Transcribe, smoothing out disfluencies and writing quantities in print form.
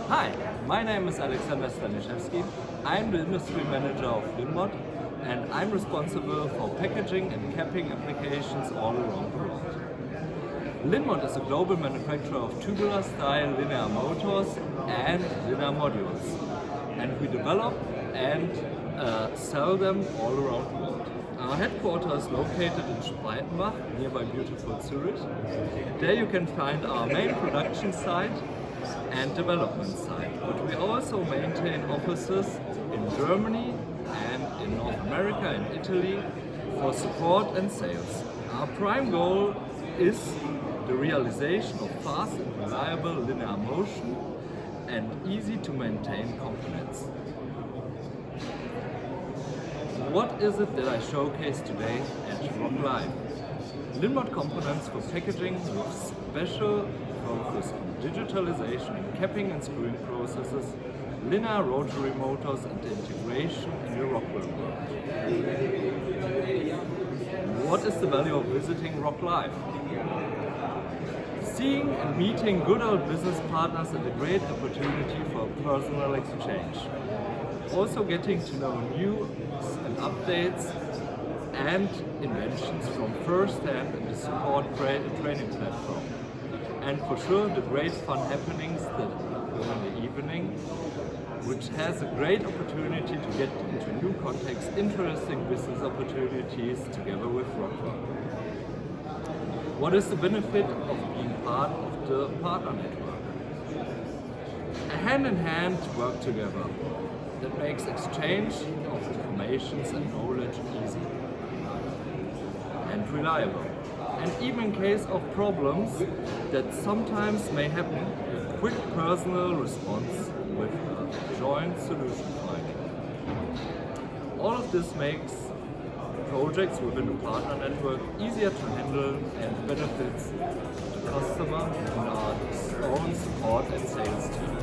Hi, my name is Alexander Staniszewski. I'm the industry manager of LinMot and I'm responsible for packaging and capping applications all around the world. LinMot is a global manufacturer of tubular-style linear motors and linear modules, and we develop and sell them all around the world. Our headquarters is located in Spreitenbach, nearby beautiful Zurich. There you can find our main production site and development site, but we also maintain offices in Germany and in North America and Italy for support and sales. Our prime goal is the realization of fast and reliable linear motion and easy to maintain components. What is it that I showcase today at ROKLive? LinMot components for packaging with special focus on digitalization in capping and screwing processes, linear rotary motors and the integration in the Rockwell world. What is the value of visiting ROKLive? Seeing and meeting good old business partners is a great opportunity for personal exchange. Also getting to know news and updates and inventions from first hand in the support training platform. And for sure the great fun happenings that occur in the evening, which has a great opportunity to get into new contexts, interesting business opportunities together with Rockwell. What is the benefit of being part of the partner network? A hand-in-hand work together that makes exchange of information and knowledge easy and reliable. And even in case of problems that sometimes may happen, a quick personal response with a joint solution finding. All of this makes projects within the partner network easier to handle and benefits the customer and our own support and sales team.